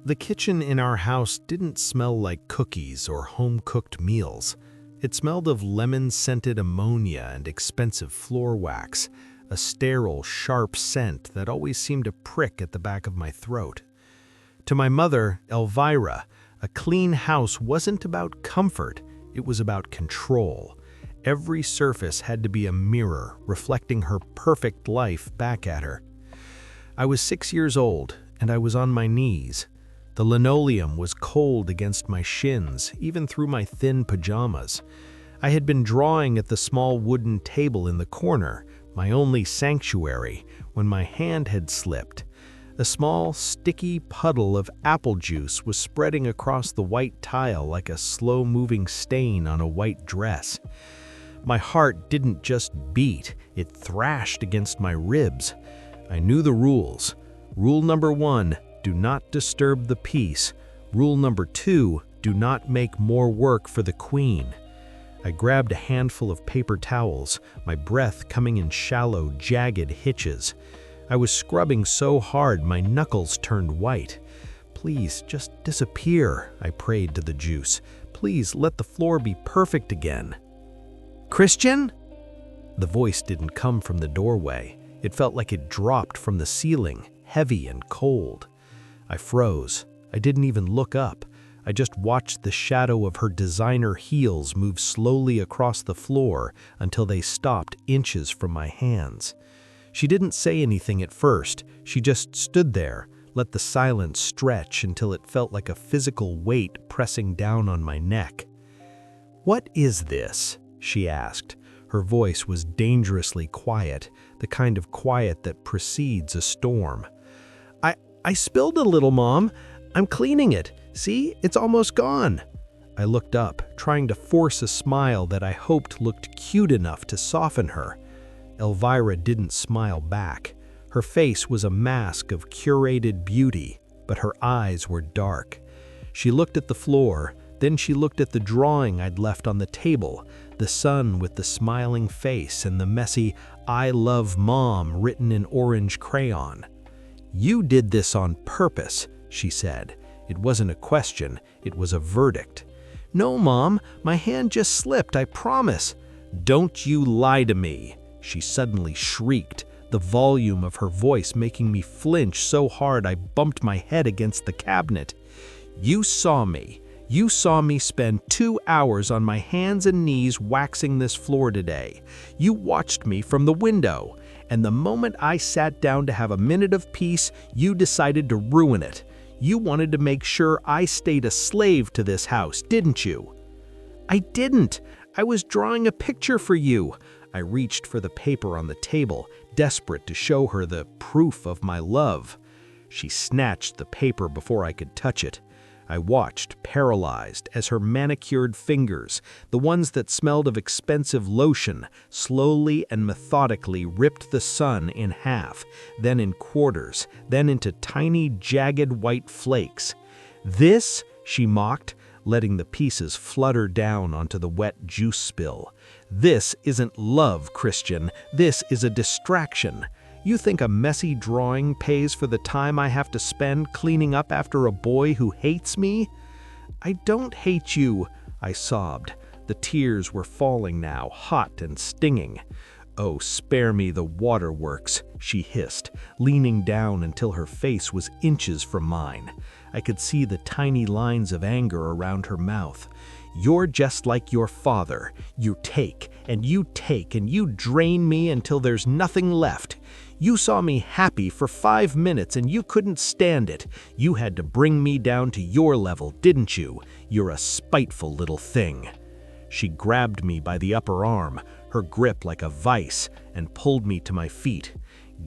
The kitchen in our house didn't smell like cookies or home-cooked meals. It smelled of lemon-scented ammonia and expensive floor wax, a sterile, sharp scent that always seemed to prick at the back of my throat. To my mother, Elvira, a clean house wasn't about comfort, it was about control. Every surface had to be a mirror, reflecting her perfect life back at her. I was 6 years old, and I was on my knees. The linoleum was cold against my shins, even through my thin pajamas. I had been drawing at the small wooden table in the corner, my only sanctuary, when my hand had slipped. A small, sticky puddle of apple juice was spreading across the white tile like a slow-moving stain on a white dress. My heart didn't just beat, it thrashed against my ribs. I knew the rules. Rule number 1, do not disturb the peace. Rule number 2, do not make more work for the queen. I grabbed a handful of paper towels, my breath coming in shallow, jagged hitches. I was scrubbing so hard my knuckles turned white. Please, just disappear, I prayed to the juice. Please let the floor be perfect again. Christian? The voice didn't come from the doorway. It felt like it dropped from the ceiling, heavy and cold. I froze. I didn't even look up. I just watched the shadow of her designer heels move slowly across the floor until they stopped inches from my hands. She didn't say anything at first. She just stood there, let the silence stretch until it felt like a physical weight pressing down on my neck. "What is this?" she asked. Her voice was dangerously quiet, the kind of quiet that precedes a storm. I spilled a little, Mom. I'm cleaning it. See, it's almost gone." I looked up, trying to force a smile that I hoped looked cute enough to soften her. Elvira didn't smile back. Her face was a mask of curated beauty, but her eyes were dark. She looked at the floor, then she looked at the drawing I'd left on the table, the sun with the smiling face and the messy "I love Mom" written in orange crayon. "You did this on purpose," she said. It wasn't a question, it was a verdict. "No, Mom, my hand just slipped, I promise." "Don't you lie to me," she suddenly shrieked, the volume of her voice making me flinch so hard I bumped my head against the cabinet. You saw me spend 2 hours on my hands and knees waxing this floor today. You watched me from the window. And the moment I sat down to have a minute of peace, you decided to ruin it. You wanted to make sure I stayed a slave to this house, didn't you?" "I didn't. I was drawing a picture for you." I reached for the paper on the table, desperate to show her the proof of my love. She snatched the paper before I could touch it. I watched, paralyzed, as her manicured fingers, the ones that smelled of expensive lotion, slowly and methodically ripped the sun in half, then in quarters, then into tiny, jagged white flakes. "This," she mocked, letting the pieces flutter down onto the wet juice spill. "This isn't love, Christian. This is a distraction. You think a messy drawing pays for the time I have to spend cleaning up after a boy who hates me?" "I don't hate you," I sobbed. The tears were falling now, hot and stinging. "Oh, spare me the waterworks," she hissed, leaning down until her face was inches from mine. I could see the tiny lines of anger around her mouth. "You're just like your father. You take, and you take, and you drain me until there's nothing left. You saw me happy for 5 minutes and you couldn't stand it. You had to bring me down to your level, didn't you? You're a spiteful little thing." She grabbed me by the upper arm, her grip like a vice, and pulled me to my feet.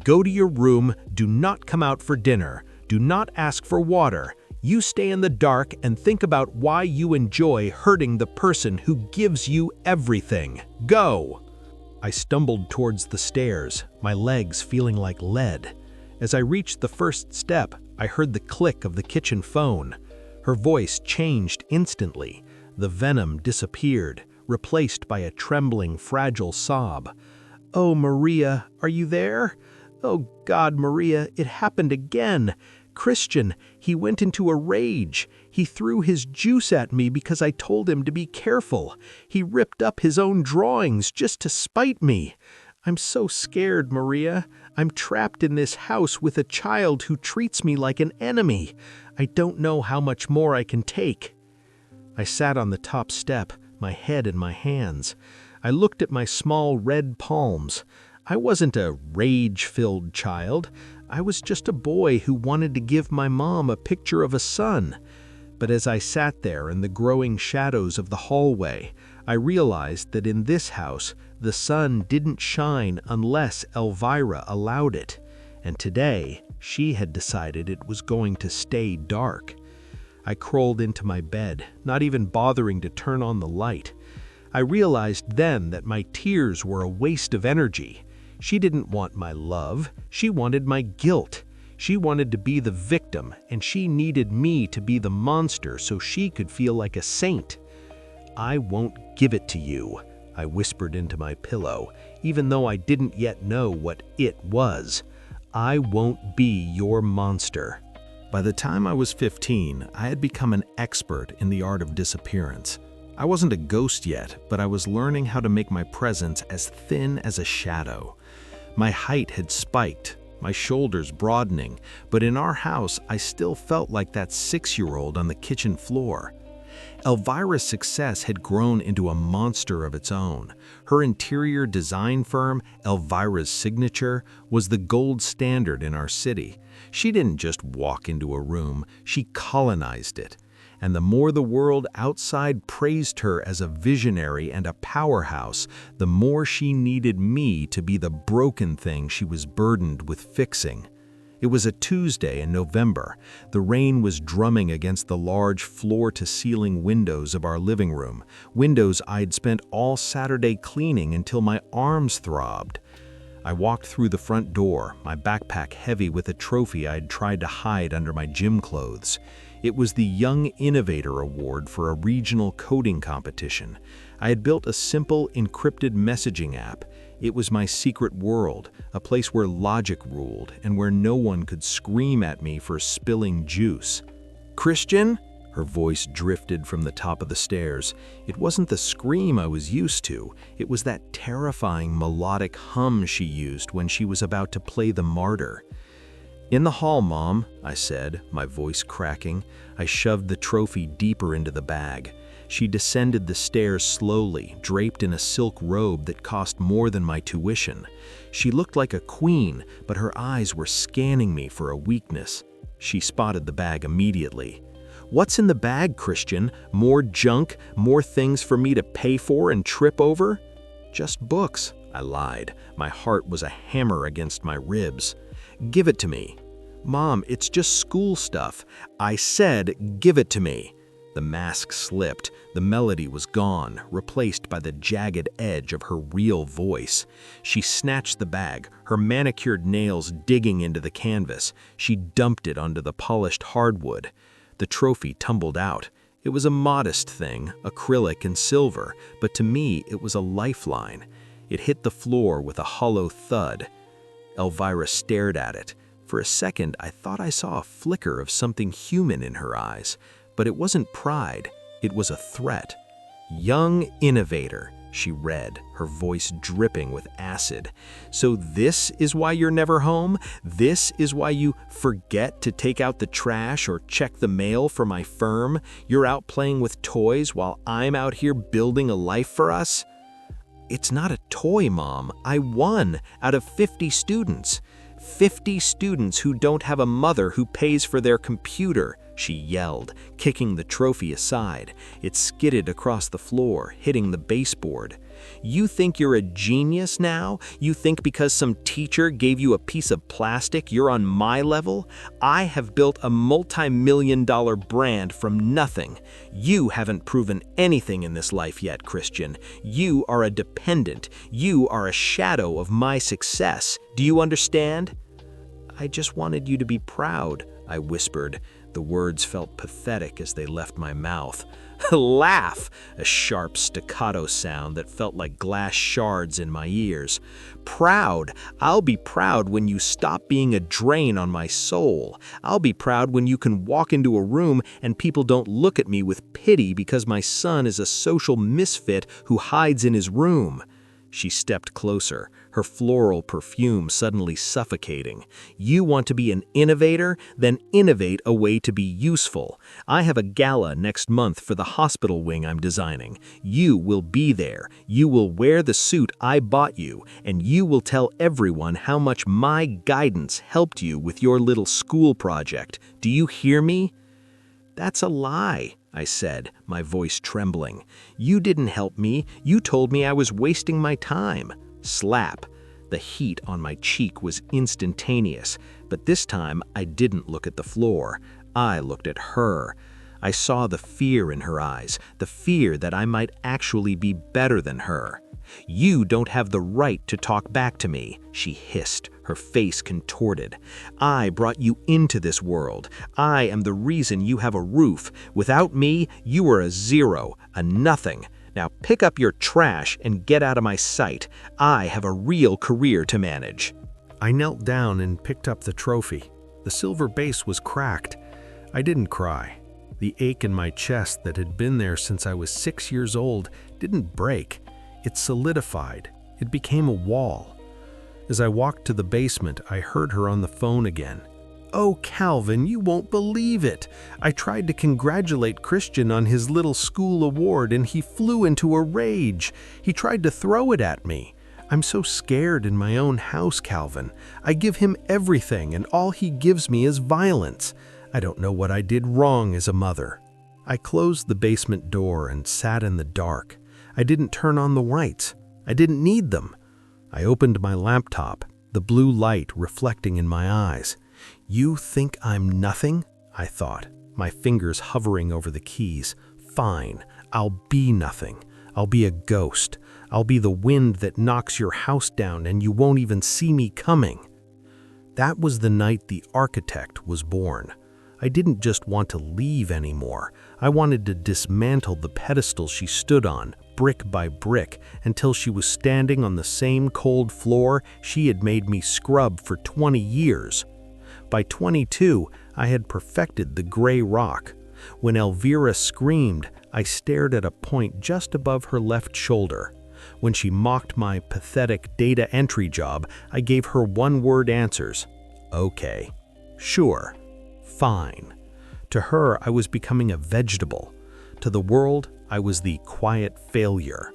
"Go to your room, do not come out for dinner, do not ask for water. You stay in the dark and think about why you enjoy hurting the person who gives you everything. Go!" I stumbled towards the stairs, my legs feeling like lead. As I reached the first step, I heard the click of the kitchen phone. Her voice changed instantly. The venom disappeared, replaced by a trembling, fragile sob. "Oh, Maria, are you there? Oh, God, Maria, it happened again. Christian, he went into a rage. He threw his juice at me because I told him to be careful. He ripped up his own drawings just to spite me. I'm so scared, Maria. I'm trapped in this house with a child who treats me like an enemy. I don't know how much more I can take." I sat on the top step, my head in my hands. I looked at my small red palms. I wasn't a rage-filled child. I was just a boy who wanted to give my mom a picture of a son. But as I sat there in the growing shadows of the hallway, I realized that in this house, the sun didn't shine unless Elvira allowed it. And today, she had decided it was going to stay dark. I crawled into my bed, not even bothering to turn on the light. I realized then that my tears were a waste of energy. She didn't want my love, she wanted my guilt. She wanted to be the victim, and she needed me to be the monster so she could feel like a saint. "I won't give it to you," I whispered into my pillow, even though I didn't yet know what it was. "I won't be your monster." By the time I was 15, I had become an expert in the art of disappearance. I wasn't a ghost yet, but I was learning how to make my presence as thin as a shadow. My height had spiked, my shoulders broadening, but in our house, I still felt like that 6-year-old on the kitchen floor. Elvira's success had grown into a monster of its own. Her interior design firm, Elvira's Signature, was the gold standard in our city. She didn't just walk into a room, she colonized it. And the more the world outside praised her as a visionary and a powerhouse, the more she needed me to be the broken thing she was burdened with fixing. It was a Tuesday in November. The rain was drumming against the large floor-to-ceiling windows of our living room, windows I'd spent all Saturday cleaning until my arms throbbed. I walked through the front door, my backpack heavy with a trophy I'd tried to hide under my gym clothes. It was the Young Innovator Award for a regional coding competition. I had built a simple, encrypted messaging app. It was my secret world, a place where logic ruled and where no one could scream at me for spilling juice. "Christian?" Her voice drifted from the top of the stairs. It wasn't the scream I was used to. It was that terrifying melodic hum she used when she was about to play the martyr. "In the hall, Mom," I said, my voice cracking. I shoved the trophy deeper into the bag. She descended the stairs slowly, draped in a silk robe that cost more than my tuition. She looked like a queen, but her eyes were scanning me for a weakness. She spotted the bag immediately. "What's in the bag, Christian? More junk? More things for me to pay for and trip over?" "Just books," I lied. My heart was a hammer against my ribs. "Give it to me." "Mom, it's just school stuff." "I said, give it to me." The mask slipped. The melody was gone, replaced by the jagged edge of her real voice. She snatched the bag, her manicured nails digging into the canvas. She dumped it onto the polished hardwood. The trophy tumbled out. It was a modest thing, acrylic and silver, but to me it was a lifeline. It hit the floor with a hollow thud. Elvira stared at it. For a second, I thought I saw a flicker of something human in her eyes. But it wasn't pride, it was a threat. "Young Innovator," she read, her voice dripping with acid. "So this is why you're never home? This is why you forget to take out the trash or check the mail for my firm? You're out playing with toys while I'm out here building a life for us?" "It's not a toy, Mom. I won out of 50 students. 50 students who don't have a mother who pays for their computer," she yelled, kicking the trophy aside. It skidded across the floor, hitting the baseboard. "You think you're a genius now? You think because some teacher gave you a piece of plastic you're on my level? I have built a multi-million-dollar brand from nothing. You haven't proven anything in this life yet, Christian. You are a dependent. You are a shadow of my success. Do you understand?" "I just wanted you to be proud," I whispered. The words felt pathetic as they left my mouth. Laugh! A sharp staccato sound that felt like glass shards in my ears. Proud! I'll be proud when you stop being a drain on my soul. I'll be proud when you can walk into a room and people don't look at me with pity because my son is a social misfit who hides in his room. She stepped closer, her floral perfume suddenly suffocating. You want to be an innovator? Then innovate a way to be useful. I have a gala next month for the hospital wing I'm designing. You will be there. You will wear the suit I bought you, and you will tell everyone how much my guidance helped you with your little school project. Do you hear me? That's a lie, I said, my voice trembling. You didn't help me. You told me I was wasting my time. Slap. The heat on my cheek was instantaneous, but this time I didn't look at the floor. I looked at her. I saw the fear in her eyes, the fear that I might actually be better than her. You don't have the right to talk back to me, she hissed, her face contorted. I brought you into this world. I am the reason you have a roof. Without me, you are a zero, a nothing. Now pick up your trash and get out of my sight. I have a real career to manage. I knelt down and picked up the trophy. The silver base was cracked. I didn't cry. The ache in my chest that had been there since I was 6 years old didn't break. It solidified. It became a wall. As I walked to the basement, I heard her on the phone again. Oh, Calvin, you won't believe it. I tried to congratulate Christian on his little school award and he flew into a rage. He tried to throw it at me. I'm so scared in my own house, Calvin. I give him everything and all he gives me is violence. I don't know what I did wrong as a mother. I closed the basement door and sat in the dark. I didn't turn on the lights. I didn't need them. I opened my laptop, the blue light reflecting in my eyes. You think I'm nothing? I thought, my fingers hovering over the keys. Fine, I'll be nothing. I'll be a ghost. I'll be the wind that knocks your house down and you won't even see me coming. That was the night the architect was born. I didn't just want to leave anymore. I wanted to dismantle the pedestal she stood on, brick by brick, until she was standing on the same cold floor she had made me scrub for 20 years. By 22, I had perfected the gray rock. When Elvira screamed, I stared at a point just above her left shoulder. When she mocked my pathetic data entry job, I gave her one-word answers. Okay. Sure. Fine. To her, I was becoming a vegetable. To the world, I was the quiet failure.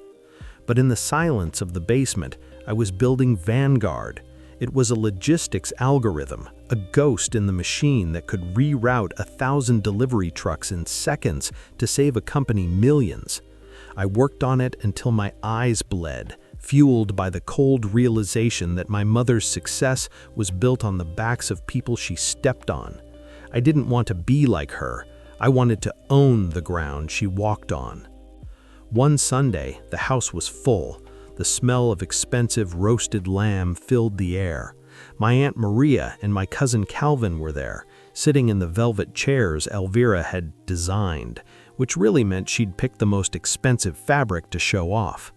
But in the silence of the basement, I was building Vanguard. It was a logistics algorithm, a ghost in the machine that could reroute 1,000 delivery trucks in seconds to save a company millions. I worked on it until my eyes bled, fueled by the cold realization that my mother's success was built on the backs of people she stepped on. I didn't want to be like her. I wanted to own the ground she walked on. One Sunday, the house was full. The smell of expensive roasted lamb filled the air. My Aunt Maria and my cousin Calvin were there, sitting in the velvet chairs Elvira had designed, which really meant she'd picked the most expensive fabric to show off.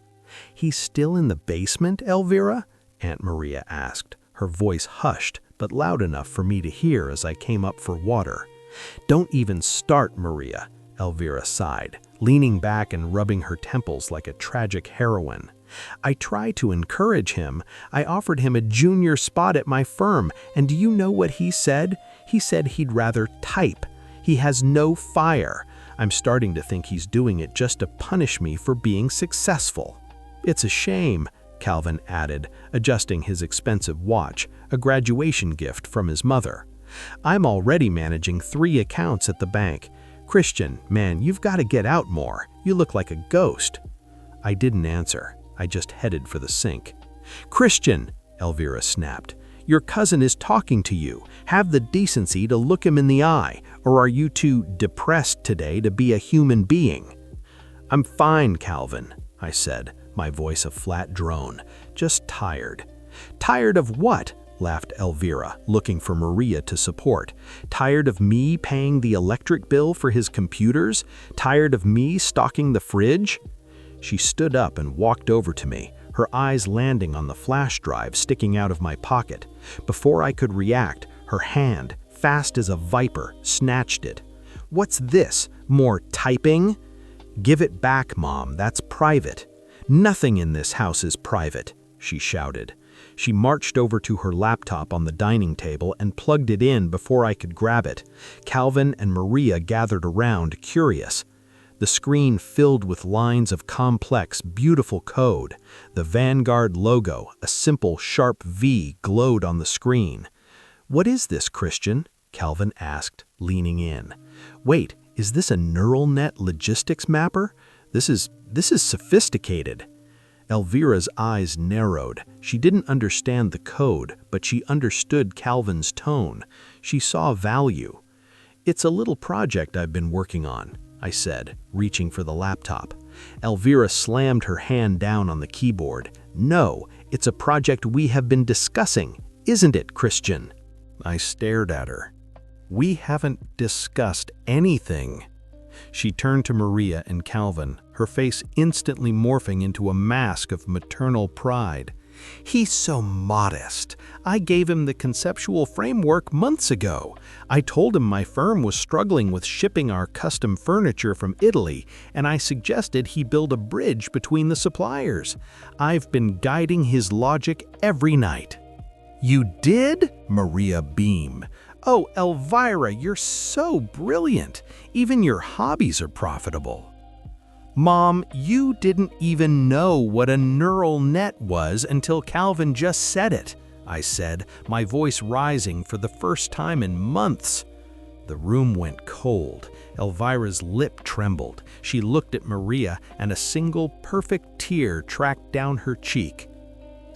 "He's still in the basement, Elvira?" Aunt Maria asked, her voice hushed, but loud enough for me to hear as I came up for water. "Don't even start, Maria," Elvira sighed, leaning back and rubbing her temples like a tragic heroine. "I try to encourage him. I offered him a junior spot at my firm, and do you know what he said? He said he'd rather type. He has no fire. I'm starting to think he's doing it just to punish me for being successful." "It's a shame," Calvin added, adjusting his expensive watch, a graduation gift from his mother. "I'm already managing 3 accounts at the bank. Christian, man, you've got to get out more. You look like a ghost." I didn't answer. I just headed for the sink. "Christian," Elvira snapped, "your cousin is talking to you. Have the decency to look him in the eye, or are you too depressed today to be a human being?" "I'm fine, Calvin," I said, my voice a flat drone. "Just tired." "Tired of what?" laughed Elvira, looking for Maria to support. Tired of me paying the electric bill for his computers? Tired of me stocking the fridge? She stood up and walked over to me, her eyes landing on the flash drive sticking out of my pocket. Before I could react, her hand, fast as a viper, snatched it. "What's this? More typing?" "Give it back, Mom, that's private." "Nothing in this house is private," she shouted. She marched over to her laptop on the dining table and plugged it in before I could grab it. Calvin and Maria gathered around, curious. The screen filled with lines of complex, beautiful code. The Vanguard logo, a simple, sharp V, glowed on the screen. "What is this, Christian?" Calvin asked, leaning in. "Wait, is this a neural net logistics mapper? This is sophisticated." Elvira's eyes narrowed. She didn't understand the code, but she understood Calvin's tone. She saw value. "It's a little project I've been working on," I said, reaching for the laptop. Elvira slammed her hand down on the keyboard. "No, it's a project we have been discussing, isn't it, Christian?" I stared at her. "We haven't discussed anything." She turned to Maria and Calvin, her face instantly morphing into a mask of maternal pride. "He's so modest. I gave him the conceptual framework months ago. I told him my firm was struggling with shipping our custom furniture from Italy, and I suggested he build a bridge between the suppliers. I've been guiding his logic every night." "You did?" Maria beamed. "Oh, Elvira, you're so brilliant. Even your hobbies are profitable." "Mom, you didn't even know what a neural net was until Calvin just said it," I said, my voice rising for the first time in months. The room went cold. Elvira's lip trembled. She looked at Maria, and a single perfect tear tracked down her cheek.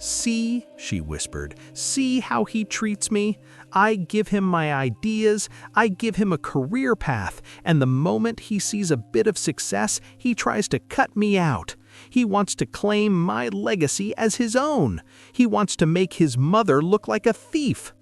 "See," she whispered, "see how he treats me? I give him my ideas, I give him a career path, and the moment he sees a bit of success, he tries to cut me out. He wants to claim my legacy as his own. He wants to make his mother look like a thief."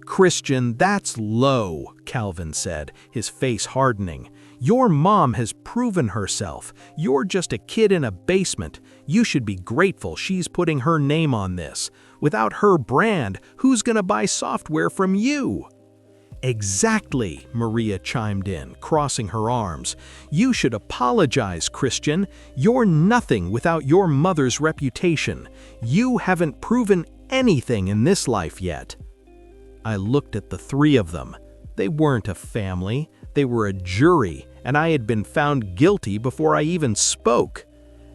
"Christian, that's low," Calvin said, his face hardening. "Your mom has proven herself. You're just a kid in a basement. You should be grateful she's putting her name on this. Without her brand, who's gonna buy software from you?" "Exactly," Maria chimed in, crossing her arms. "You should apologize, Christian. You're nothing without your mother's reputation. You haven't proven anything in this life yet." I looked at the three of them. They weren't a family, they were a jury, and I had been found guilty before I even spoke.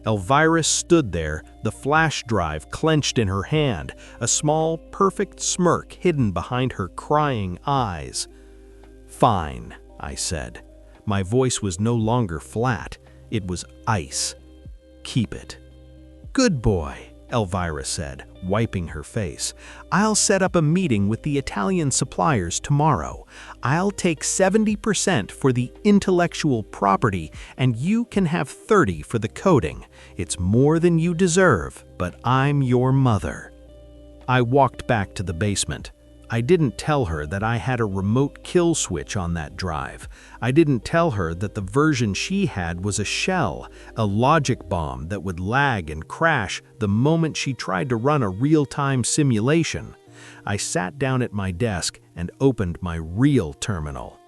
Elvira stood there, the flash drive clenched in her hand, a small, perfect smirk hidden behind her crying eyes. "Fine," I said. My voice was no longer flat, it was ice. "Keep it." "Good boy," Elvira said, wiping her face. "I'll set up a meeting with the Italian suppliers tomorrow. I'll take 70% for the intellectual property, and you can have 30% for the coding. It's more than you deserve, but I'm your mother." I walked back to the basement. I didn't tell her that I had a remote kill switch on that drive. I didn't tell her that the version she had was a shell, a logic bomb that would lag and crash the moment she tried to run a real-time simulation. I sat down at my desk and opened my real terminal.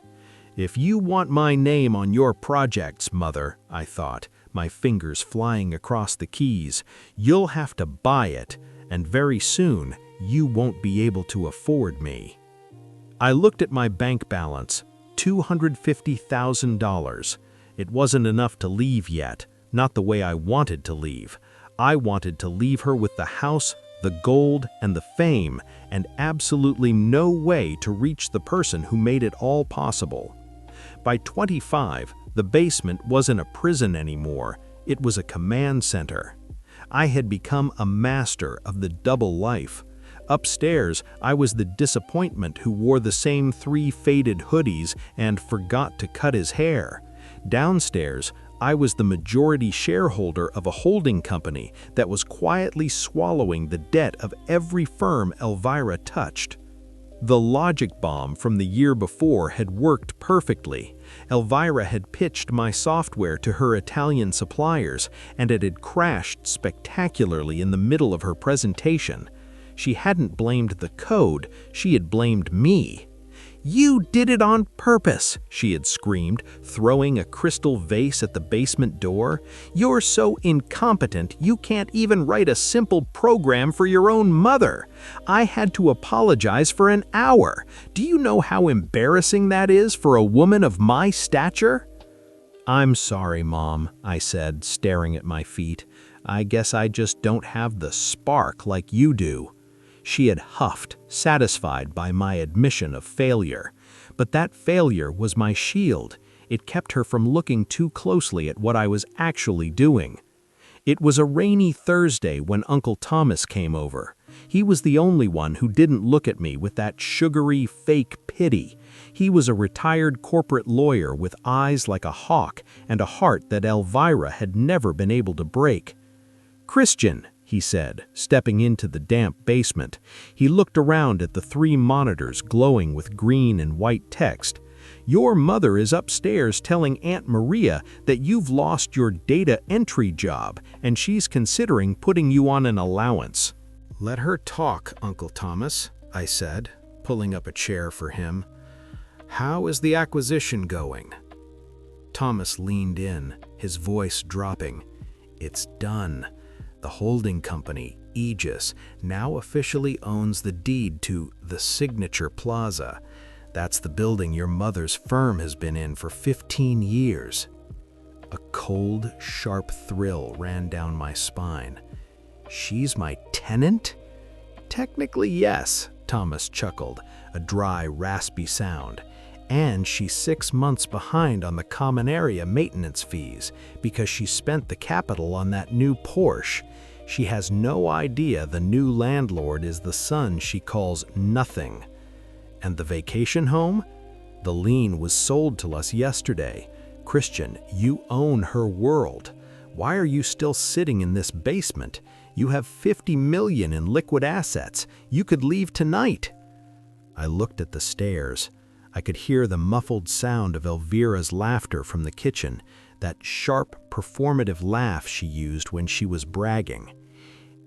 "If you want my name on your projects, Mother," I thought, my fingers flying across the keys, "you'll have to buy it, and very soon, you won't be able to afford me." I looked at my bank balance, $250,000. It wasn't enough to leave yet, not the way I wanted to leave. I wanted to leave her with the house, the gold, and the fame, and absolutely no way to reach the person who made it all possible. By 25, the basement wasn't a prison anymore, it was a command center. I had become a master of the double life. Upstairs, I was the disappointment who wore the same 3 faded hoodies and forgot to cut his hair. Downstairs, I was the majority shareholder of a holding company that was quietly swallowing the debt of every firm Elvira touched. The logic bomb from the year before had worked perfectly. Elvira had pitched my software to her Italian suppliers, and it had crashed spectacularly in the middle of her presentation. She hadn't blamed the code, she had blamed me. "You did it on purpose," she had screamed, throwing a crystal vase at the basement door. "You're so incompetent you can't even write a simple program for your own mother. I had to apologize for an hour. Do you know how embarrassing that is for a woman of my stature?" "I'm sorry, Mom," I said, staring at my feet. "I guess I just don't have the spark like you do." She had huffed, satisfied by my admission of failure. But that failure was my shield. It kept her from looking too closely at what I was actually doing. It was a rainy Thursday when Uncle Thomas came over. He was the only one who didn't look at me with that sugary, fake pity. He was a retired corporate lawyer with eyes like a hawk and a heart that Elvira had never been able to break. "Christian," he said, stepping into the damp basement. He looked around at the 3 monitors glowing with green and white text. "Your mother is upstairs telling Aunt Maria that you've lost your data entry job, and she's considering putting you on an allowance." "Let her talk, Uncle Thomas," I said, pulling up a chair for him. "How is the acquisition going?" Thomas leaned in, his voice dropping. "It's done. The holding company, Aegis, now officially owns the deed to the Signature Plaza. That's the building your mother's firm has been in for 15 years. A cold, sharp thrill ran down my spine. "She's my tenant?" "Technically, yes," Thomas chuckled, a dry, raspy sound. "And she's 6 months behind on the common area maintenance fees because she spent the capital on that new Porsche. She has no idea the new landlord is the son she calls nothing. And the vacation home? The lien was sold to us yesterday. Christian, you own her world. Why are you still sitting in this basement? You have 50 million in liquid assets. You could leave tonight." I looked at the stairs. I could hear the muffled sound of Elvira's laughter from the kitchen, that sharp, performative laugh she used when she was bragging.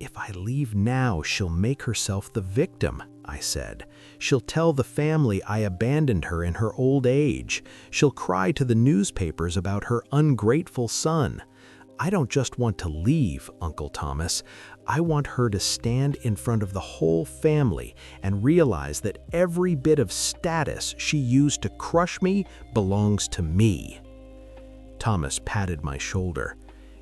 "If I leave now, she'll make herself the victim," I said. "She'll tell the family I abandoned her in her old age. She'll cry to the newspapers about her ungrateful son. I don't just want to leave, Uncle Thomas. I want her to stand in front of the whole family and realize that every bit of status she used to crush me belongs to me." Thomas patted my shoulder.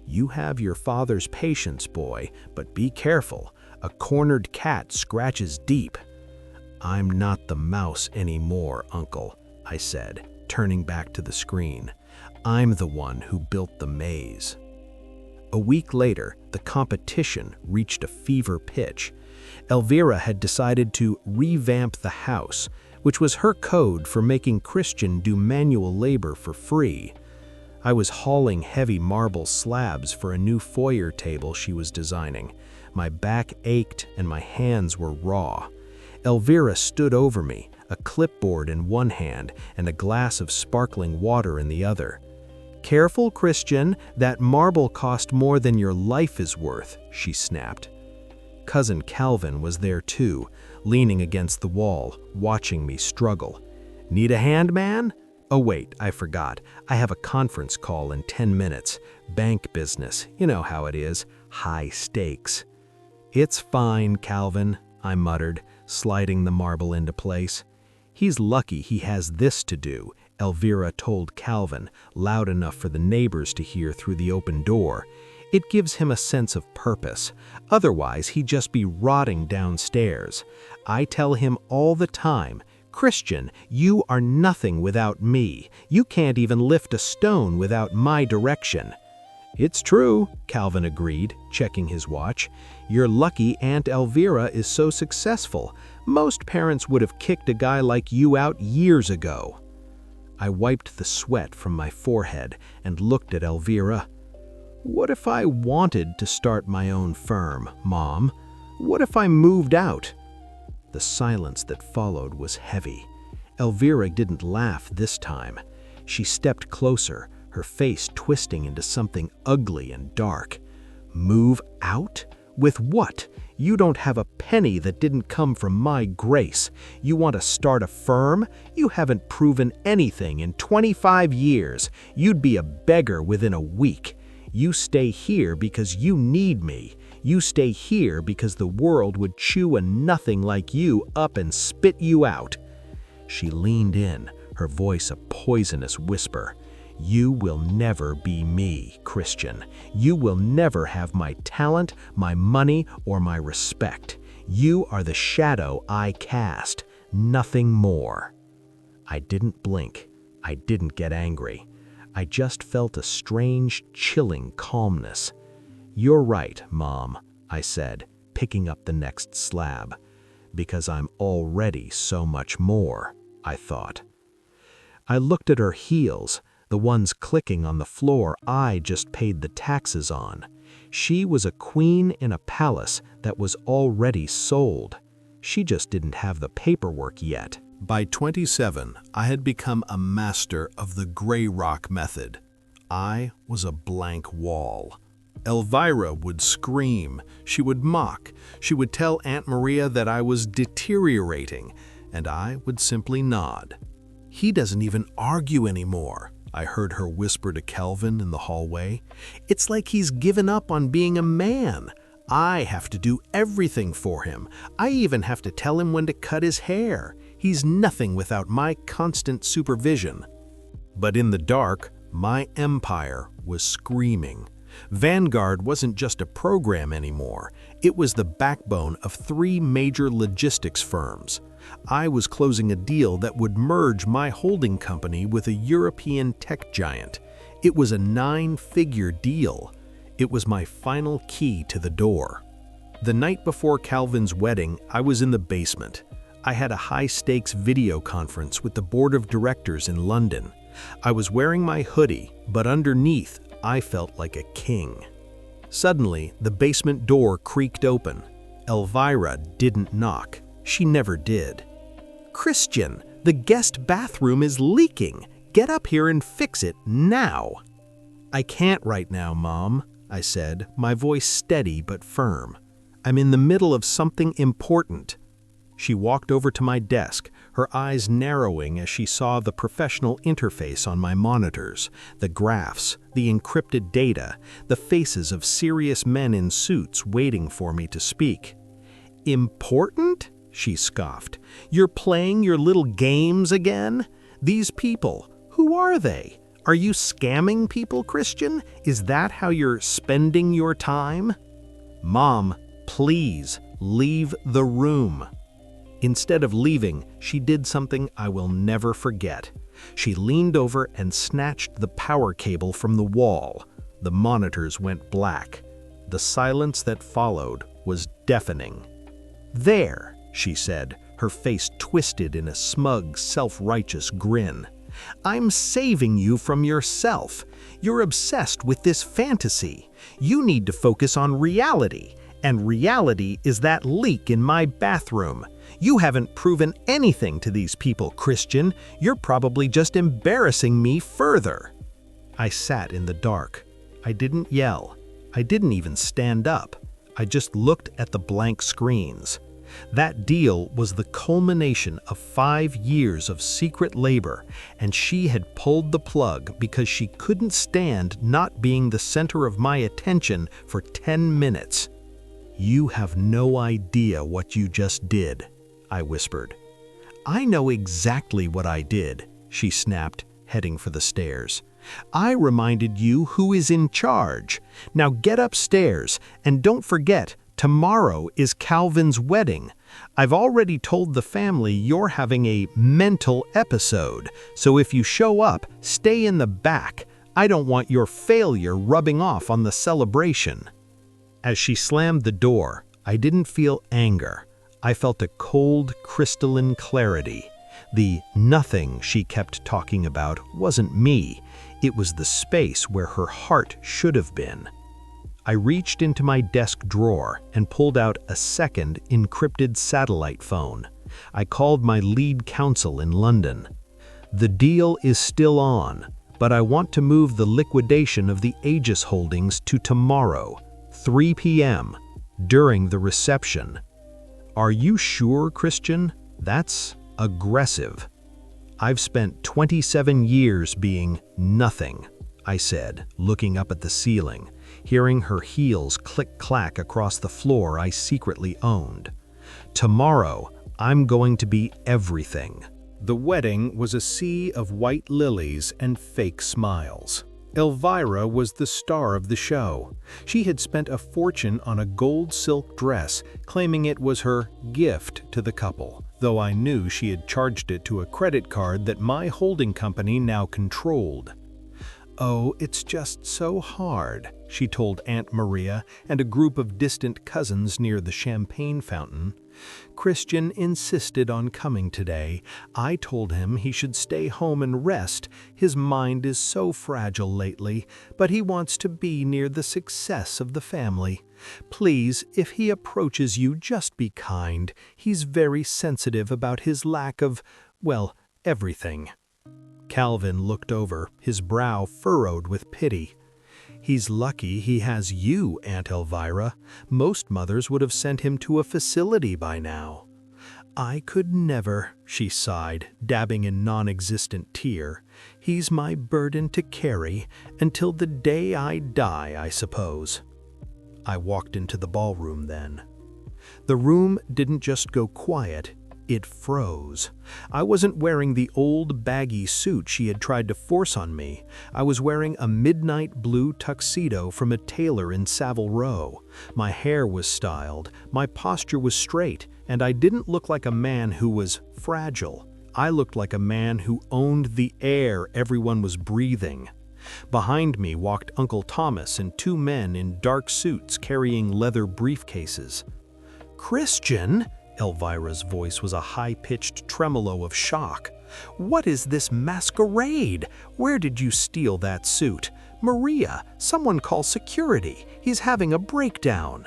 "You have your father's patience, boy, but be careful. A cornered cat scratches deep." "I'm not the mouse anymore, Uncle," I said, turning back to the screen. "I'm the one who built the maze." A week later, the competition reached a fever pitch. Elvira had decided to revamp the house, which was her code for making Christian do manual labor for free. I was hauling heavy marble slabs for a new foyer table she was designing. My back ached and my hands were raw. Elvira stood over me, a clipboard in one hand and a glass of sparkling water in the other. "Careful, Christian, that marble cost more than your life is worth," she snapped. Cousin Calvin was there too, leaning against the wall, watching me struggle. "Need a hand, man?" "Oh wait, I forgot. I have a conference call in 10 minutes. Bank business, you know how it is. High stakes." "It's fine, Calvin," I muttered, sliding the marble into place. "He's lucky he has this to do," Elvira told Calvin, loud enough for the neighbors to hear through the open door. "It gives him a sense of purpose. Otherwise, he'd just be rotting downstairs. I tell him all the time, 'Christian, you are nothing without me. You can't even lift a stone without my direction.'" "It's true," Calvin agreed, checking his watch. "You're lucky Aunt Elvira is so successful. Most parents would have kicked a guy like you out years ago." I wiped the sweat from my forehead and looked at Elvira. "What if I wanted to start my own firm, Mom? What if I moved out?" The silence that followed was heavy. Elvira didn't laugh this time. She stepped closer, her face twisting into something ugly and dark. "Move out? With what? You don't have a penny that didn't come from my grace. You want to start a firm? You haven't proven anything in 25 years. You'd be a beggar within a week. You stay here because you need me. You stay here because the world would chew a nothing like you up and spit you out." She leaned in, her voice a poisonous whisper. "You will never be me, Christian. You will never have my talent, my money, or my respect. You are the shadow I cast, nothing more." I didn't blink. I didn't get angry. I just felt a strange, chilling calmness. "You're right, Mom," I said, picking up the next slab. "Because I'm already so much more," I thought. I looked at her heels, the ones clicking on the floor I just paid the taxes on. She was a queen in a palace that was already sold. She just didn't have the paperwork yet. By 27, I had become a master of the gray rock method. I was a blank wall. Elvira would scream, she would mock, she would tell Aunt Maria that I was deteriorating, and I would simply nod. "He doesn't even argue anymore," I heard her whisper to Calvin in the hallway. "It's like he's given up on being a man. I have to do everything for him. I even have to tell him when to cut his hair. He's nothing without my constant supervision." But in the dark, my empire was screaming. Vanguard wasn't just a program anymore. It was the backbone of 3 major logistics firms. I was closing a deal that would merge my holding company with a European tech giant. It was a 9-figure deal. It was my final key to the door. The night before Calvin's wedding, I was in the basement. I had a high-stakes video conference with the board of directors in London. I was wearing my hoodie, but underneath, I felt like a king. Suddenly, the basement door creaked open. Elvira didn't knock. She never did. "Christian, the guest bathroom is leaking. Get up here and fix it now." "I can't right now, Mom," I said, my voice steady but firm. "I'm in the middle of something important." She walked over to my desk, her eyes narrowing as she saw the professional interface on my monitors, the graphs, the encrypted data, the faces of serious men in suits waiting for me to speak. "Important?" she scoffed. "You're playing your little games again? These people, who are they? Are you scamming people, Christian? Is that how you're spending your time?" "Mom, please, leave the room." Instead of leaving, she did something I will never forget. She leaned over and snatched the power cable from the wall. The monitors went black. The silence that followed was deafening. "There," she said, her face twisted in a smug, self-righteous grin. "I'm saving you from yourself. You're obsessed with this fantasy. You need to focus on reality, and reality is that leak in my bathroom. You haven't proven anything to these people, Christian. You're probably just embarrassing me further." I sat in the dark. I didn't yell. I didn't even stand up. I just looked at the blank screens. That deal was the culmination of 5 years of secret labor, and she had pulled the plug because she couldn't stand not being the center of my attention for 10 minutes. "You have no idea what you just did," I whispered. "I know exactly what I did," she snapped, heading for the stairs. "I reminded you who is in charge. Now get upstairs, and don't forget, tomorrow is Calvin's wedding. I've already told the family you're having a mental episode, so if you show up, stay in the back. I don't want your failure rubbing off on the celebration." As she slammed the door, I didn't feel anger. I felt a cold, crystalline clarity. The nothing she kept talking about wasn't me. It was the space where her heart should have been. I reached into my desk drawer and pulled out a second encrypted satellite phone. I called my lead counsel in London. The deal is still on, but I want to move the liquidation of the Aegis holdings to tomorrow, 3 p.m., during the reception. Are you sure, Christian? That's aggressive. I've spent 27 years being nothing, I said, looking up at the ceiling, hearing her heels click-clack across the floor I secretly owned. Tomorrow, I'm going to be everything. The wedding was a sea of white lilies and fake smiles. Elvira was the star of the show. She had spent a fortune on a gold silk dress, claiming it was her gift to the couple, though I knew she had charged it to a credit card that my holding company now controlled. "Oh, it's just so hard," she told Aunt Maria and a group of distant cousins near the champagne fountain. "Christian insisted on coming today. I told him he should stay home and rest. His mind is so fragile lately, but he wants to be near the success of the family. Please, if he approaches you, just be kind. He's very sensitive about his lack of, well, everything." Calvin looked over, his brow furrowed with pity. "He's lucky he has you, Aunt Elvira. Most mothers would have sent him to a facility by now." "I could never," she sighed, dabbing a non-existent tear. "He's my burden to carry until the day I die, I suppose." I walked into the ballroom then. The room didn't just go quiet. It froze. I wasn't wearing the old baggy suit she had tried to force on me. I was wearing a midnight blue tuxedo from a tailor in Savile Row. My hair was styled, my posture was straight, and I didn't look like a man who was fragile. I looked like a man who owned the air everyone was breathing. Behind me walked Uncle Thomas and two men in dark suits carrying leather briefcases. "Christian!" Elvira's voice was a high-pitched tremolo of shock. "What is this masquerade? Where did you steal that suit? Maria, someone call security. He's having a breakdown."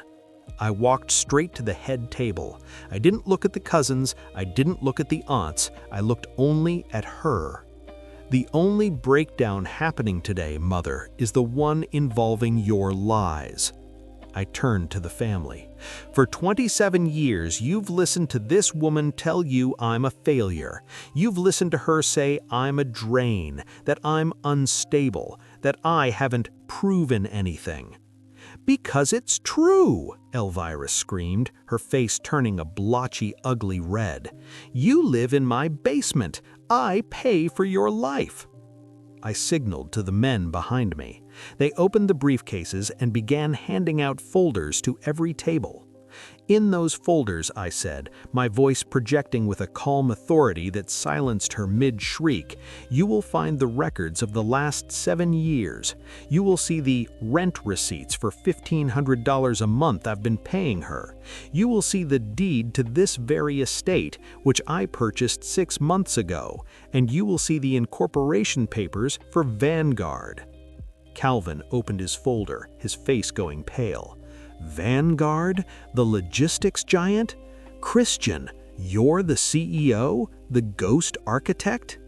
I walked straight to the head table. I didn't look at the cousins, I didn't look at the aunts, I looked only at her. "The only breakdown happening today, Mother, is the one involving your lies." I turned to the family. "For 27 years, you've listened to this woman tell you I'm a failure. You've listened to her say I'm a drain, that I'm unstable, that I haven't proven anything." "Because it's true!" Elvira screamed, her face turning a blotchy, ugly red. "You live in my basement. I pay for your life." I signaled to the men behind me. They opened the briefcases and began handing out folders to every table. "In those folders," I said, my voice projecting with a calm authority that silenced her mid-shriek, "you will find the records of the last 7 years. You will see the rent receipts for $1,500 a month I've been paying her. You will see the deed to this very estate, which I purchased 6 months ago, and you will see the incorporation papers for Vanguard." Calvin opened his folder, his face going pale. "Vanguard? The logistics giant? Christian, you're the CEO? The ghost architect?"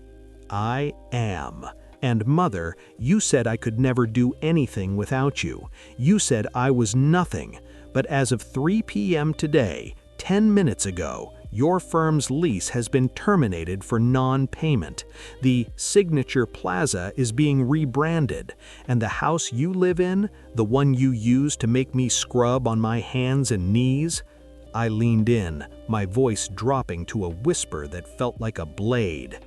"I am. And Mother, you said I could never do anything without you. You said I was nothing. But as of 3 p.m. today, 10 minutes ago, your firm's lease has been terminated for non-payment. The Signature Plaza is being rebranded, and the house you live in, the one you used to make me scrub on my hands and knees." I leaned in, my voice dropping to a whisper that felt like a blade.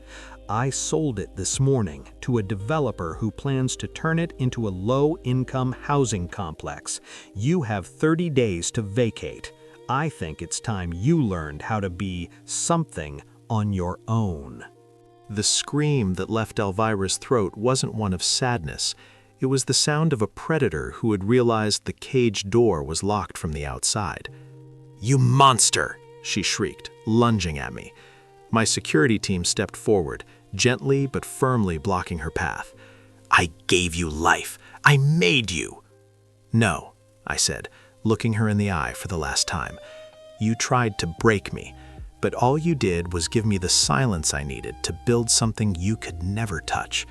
"I sold it this morning to a developer who plans to turn it into a low-income housing complex. You have 30 days to vacate. I think it's time you learned how to be something on your own." The scream that left Elvira's throat wasn't one of sadness. It was the sound of a predator who had realized the cage door was locked from the outside. "You monster!" she shrieked, lunging at me. My security team stepped forward, gently but firmly blocking her path. "I gave you life. I made you." "No," I said, looking her in the eye for the last time. "You tried to break me, but all you did was give me the silence I needed to build something you could never touch.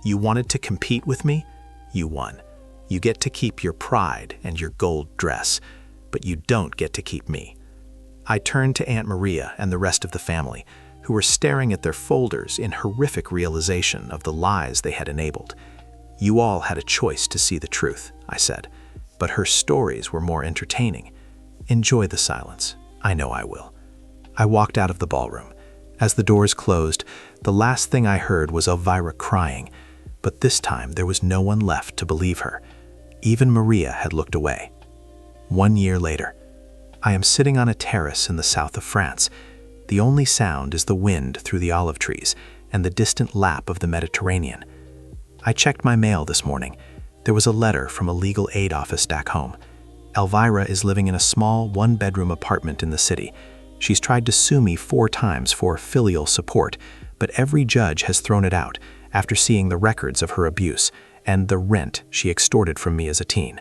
You wanted to compete with me? You won. You get to keep your pride and your gold dress, but you don't get to keep me." I turned to Aunt Maria and the rest of the family, who were staring at their folders in horrific realization of the lies they had enabled. "You all had a choice to see the truth," I said, "but her stories were more entertaining. Enjoy the silence. I know I will." I walked out of the ballroom. As the doors closed, the last thing I heard was Elvira crying, but this time there was no one left to believe her. Even Maria had looked away. 1 year later, I am sitting on a terrace in the south of France. The only sound is the wind through the olive trees and the distant lap of the Mediterranean. I checked my mail this morning. There was a letter from a legal aid office back home. Elvira is living in a small one-bedroom apartment in the city. She's tried to sue me 4 times for filial support, but every judge has thrown it out after seeing the records of her abuse and the rent she extorted from me as a teen.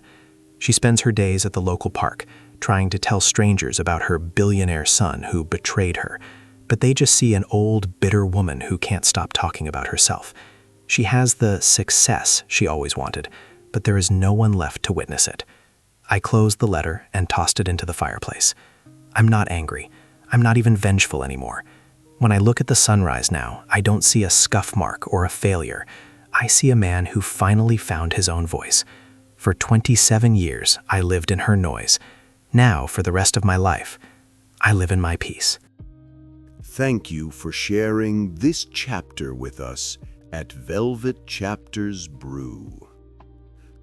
She spends her days at the local park, trying to tell strangers about her billionaire son who betrayed her, but they just see an old, bitter woman who can't stop talking about herself. She has the success she always wanted, but there is no one left to witness it. I closed the letter and tossed it into the fireplace. I'm not angry. I'm not even vengeful anymore. When I look at the sunrise now, I don't see a scuff mark or a failure. I see a man who finally found his own voice. For 27 years, I lived in her noise. Now, for the rest of my life, I live in my peace. Thank you for sharing this chapter with us at Velvet Chapters Brew.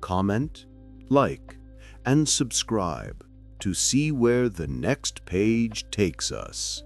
Comment, like, and subscribe to see where the next page takes us.